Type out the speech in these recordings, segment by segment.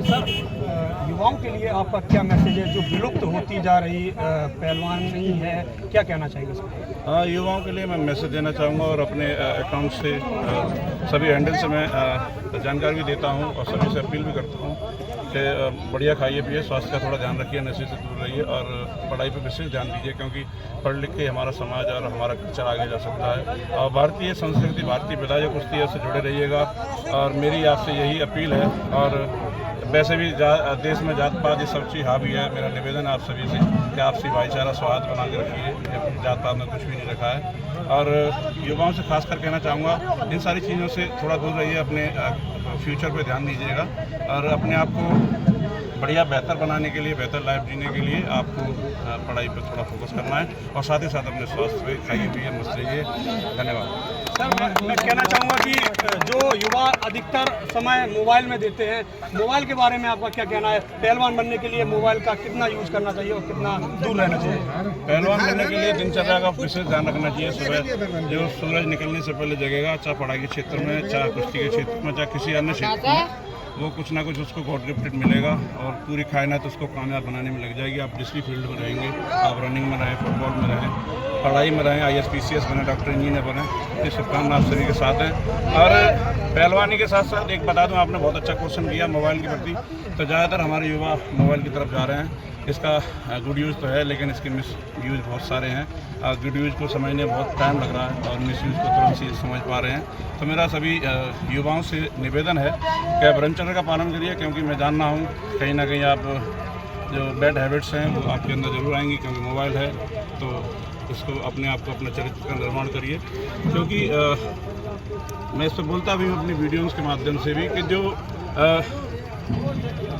Sir युवाओं के लिए आपका क्या मैसेज है जो विलुप्त होती जा रही पहलवानी है, क्या कहना चाहिए सर? युवाओं के लिए मैं मैसेज देना चाहूँगा और अपने अकाउंट से सभी हैंडल से मैं जानकारी भी देता हूँ और सभी से अपील भी करता हूँ कि बढ़िया खाइए पिए, स्वास्थ्य का थोड़ा ध्यान रखिए, नशे से दूर रहिए और पढ़ाई पर विशेष ध्यान दीजिए, क्योंकि पढ़ लिख के हमारा समाज और हमारा कल्चर आगे जा सकता है। और भारतीय संस्कृति, भारतीय विधा जो कुश्ती है उससे जुड़े रहिएगा और मेरी आपसे यही अपील है। और वैसे भी देश में जात पात ये सब चीज़ हावी है। मेरा निवेदन है आप सभी से कि आपसी भाईचारा सौहार्द बना के रखिए, जात पात में कुछ भी नहीं रखा है। और युवाओं से खास कर कहना चाहूँगा इन सारी चीज़ों से थोड़ा दूर रहिए, अपने फ्यूचर पे ध्यान दीजिएगा और अपने आप को बढ़िया बेहतर बनाने के लिए, बेहतर लाइफ जीने के लिए आपको पढ़ाई पर थोड़ा फोकस करना है और साथ ही साथ अपने स्वास्थ्य पे खाइए पिए, मस्त रहिए। धन्यवाद। सर मैं कहना चाहूँगा कि जो युवा अधिकतर समय मोबाइल में देते हैं, मोबाइल के बारे में आपका क्या कहना है? पहलवान बनने के लिए मोबाइल का कितना यूज़ करना चाहिए और कितना दूर रहना चाहिए? पहलवान बनने के लिए दिनचर्या का विशेष ध्यान रखना चाहिए। सुबह जो सूरज निकलने से पहले जगेगा, चाहे पढ़ाई के क्षेत्र में, चाहे कुश्ती के क्षेत्र में, चाहे किसी अन्य क्षेत्र में, वो कुछ ना कुछ उसको गॉड गिफ्टेड मिलेगा और पूरी कायनात उसको कामयाब बनाने में लग जाएगी। आप जिस भी फील्ड में रहेंगे, आप रनिंग में रहें, फुटबॉल में रहें, पढ़ाई में रहें, IAS PCS बने, डॉक्टर इंजीनियर बने, ये शुभकामना आप सभी के साथ हैं। और पहलवानी के साथ साथ एक बता दूं, आपने बहुत अच्छा क्वेश्चन किया मोबाइल के प्रति, तो ज़्यादातर हमारे युवा मोबाइल की तरफ जा रहे हैं। इसका गुड यूज़ तो है लेकिन इसके मिस यूज़ बहुत सारे हैं। गुड यूज़ को समझने में बहुत टाइम लग रहा है और मिस यूज़ को तुरंत से समझ पा रहे हैं। तो मेरा सभी युवाओं से निवेदन है कि आप ब्रह्मचर्य का पालन करिए, क्योंकि मैं जानना हूँ कहीं ना कहीं आप जो बैड हैबिट्स हैं वो आपके अंदर ज़रूर आएंगी, क्योंकि मोबाइल है। तो उसको अपने आप को, अपने चरित्र का निर्माण करिए, क्योंकि मैं इस पर बोलता भी हूँ अपनी वीडियोज़ के माध्यम से भी कि जो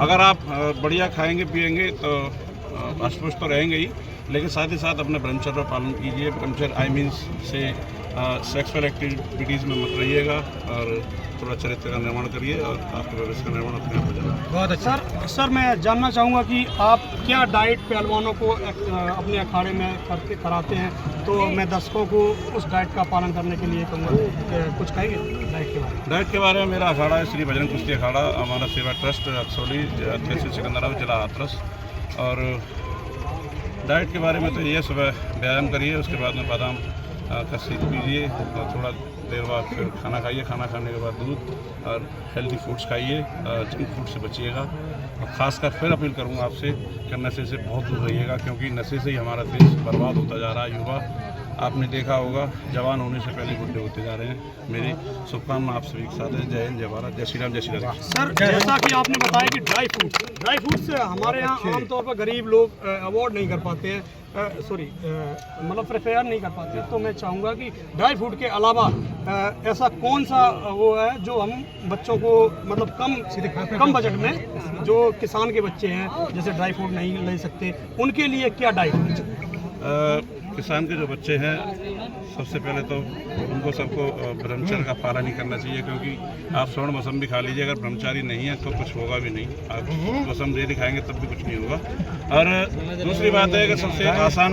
अगर आप बढ़िया खाएंगे पिएंगे तो अस्पुष्ट तो रहेंगे ही, लेकिन साथ ही साथ अपने ब्रह्मचर्य पालन कीजिए। ब्रह्मचर्य आई मीन्स से सेक्सुअल एक्टिविटीज़ में मत रहिएगा और थोड़ा चरित्र का निर्माण करिए और आपके भविष्य का निर्माण अपने आप हो जाएगा। बहुत अच्छा। सर मैं जानना चाहूँगा कि आप क्या डाइट पहलवानों को अपने अखाड़े में कराते हैं, तो मैं दर्शकों को उस डाइट का पालन करने के लिए कहूँगा, कुछ कहेंगे डाइट के बारे में? डाइट के बारे में मेरा अखाड़ा है श्री बजरंग कुश्ती अखाड़ा, हमारा सेवा ट्रस्ट अक्सोली, तहसील सिकंदराबाद, जिला हाथरस। और डाइट के बारे में तो ये सुबह व्यायाम करिए, उसके बाद में बादाम का सेक पीजिए और थोड़ा देर बाद फिर खाना खाइए। खाना खाने के बाद दूध और हेल्दी फूड्स खाइए, जंक फूड से बचिएगा। और ख़ासकर फिर अपील करूँगा आपसे कि नशे से बहुत दूर रहिएगा, क्योंकि नशे से ही हमारा देश बर्बाद होता जा रहा है। युवा आपने देखा होगा जवान होने से पहले बुढ़े होते जा रहे हैं। मेरी शुभकामना आप सभी के साथ है। जय हिंद, जय भारत, जय श्री राम, जय श्री राम। सर जैसा कि आपने बताया कि ड्राई फ्रूट से हमारे यहाँ आमतौर पर गरीब लोग अवॉइड नहीं कर पाते हैं, मतलब प्रेफर नहीं कर पाते हैं, तो मैं चाहूँगा कि ड्राई फ्रूट के अलावा ऐसा कौन सा वो है जो हम बच्चों को मतलब कम बजट में, जो किसान के बच्चे हैं जैसे ड्राई फ्रूट नहीं ले सकते, उनके लिए क्या डाइट होनी चाहिए? किसान के जो बच्चे हैं, सबसे पहले तो उनको सबको ब्रह्मचर्य का पालन नहीं करना चाहिए, क्योंकि आप स्वर्ण मौसम भी खा लीजिए, अगर ब्रह्मचारी नहीं है तो कुछ होगा भी नहीं। आप मौसम डेली खाएंगे तब भी कुछ नहीं होगा। और दूसरी बात है कि सबसे आसान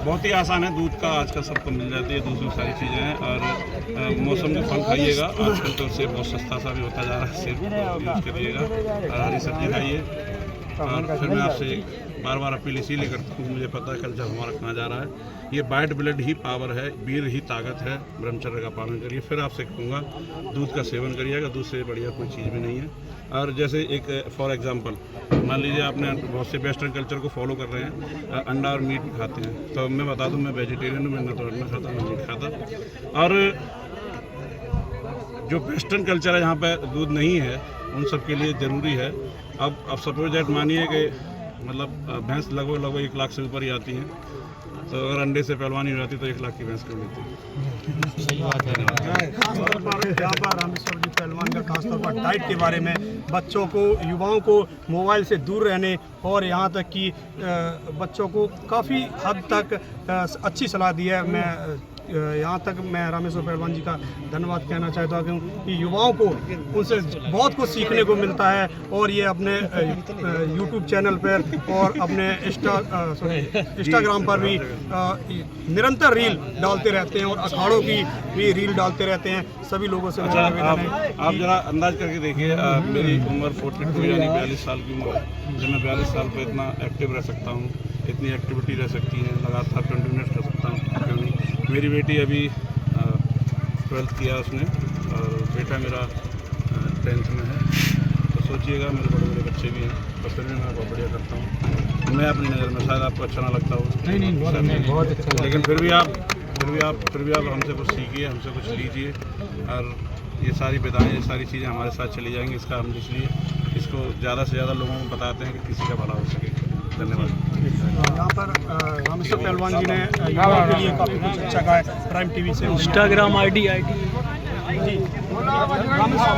बहुत ही आसान है, दूध का आजकल सबको मिल जाती है, दूध में सारी चीज़ें हैं। और मौसम के फल खाइएगा, आजकल तो सेब बहुत सस्ता सा भी होता जा रहा है, सेब यूज़ करिएगा और हरी सब्जी खाइए। और फिर मैं आपसे बार बार अपील इसीलिए करता हूँ, मुझे पता है कल्चर हमारा कहाँ जा रहा है। ये वाइट ब्लड ही पावर है, वीर ही ताकत है। ब्रह्मचर्य का पालन करिए। फिर आपसे कहूँगा दूध का सेवन करिएगा, दूध से बढ़िया कोई चीज़ भी नहीं है। और जैसे एक फॉर एग्जांपल मान लीजिए आपने बहुत से वेस्टर्न कल्चर को फॉलो कर रहे हैं, अंडा और मीट भी खाते हैं, तो मैं बता दूँ मैं वेजिटेरियन हूँ, मैं ना तो अंडा खाता ना मीट खाता। और जो वेस्टर्न कल्चर है जहाँ पर दूध नहीं है, उन सब के लिए ज़रूरी है। अब सपोज दैट मानिए कि मतलब भैंस लगभग 1 लाख से ऊपर ही आती हैं, तो अगर अंडे से पहलवानी हो जाती तो 1 लाख की भैंस कर लेती है। सही बात है। खासतौर पर यहाँ पर रामेश्वर जी पहलवान का खासतौर पर डाइट के बारे में बच्चों को, युवाओं को मोबाइल से दूर रहने और यहाँ तक कि बच्चों को काफ़ी हद तक अच्छी सलाह दी है। मैं यहाँ तक मैं रामेश्वर पहलवान जी का धन्यवाद कहना चाहता हूँ कि युवाओं को उनसे बहुत कुछ सीखने को मिलता है और ये अपने यूट्यूब चैनल पर और अपने इंस्टाग्राम पर भी निरंतर रील डालते रहते हैं और अखाड़ों की भी रील डालते रहते हैं। सभी लोगों से अच्छा, आप जरा अंदाज करके देखिए, मेरी उम्र 42 यानी 42 साल की उम्र है। जब मैं 42 साल पर इतना एक्टिव रह सकता हूँ, इतनी एक्टिविटी रह सकती है, लगातार कंटिन्यूस कर सकता हूँ, क्यों नहीं। मेरी बेटी अभी 12th किया उसने और बेटा मेरा 10th में है। तो सोचिएगा मेरे बड़े बड़े बच्चे भी हैं, तो फिर भी मैं बहुत बढ़िया करता हूँ। मैं अपनी नज़र में, शायद आपको अच्छा ना लगता हो, नहीं बहुत अच्छा, लेकिन फिर भी आप हमसे कुछ सीखिए, हमसे कुछ लीजिए और ये सारी विधाएँ, ये सारी चीज़ें हमारे साथ चली जाएंगी। इसका हम इसलिए इसको ज़्यादा से ज़्यादा लोगों को बताते हैं कि किसी का भला हो सके। धन्यवाद। यहाँ पर रामेश्वर पहलवान जी ने युवाओं के लिए काफ़ी कुछ अच्छा कहा है। प्राइम टीवी से इंस्टाग्राम आईडी जी रामेश्वर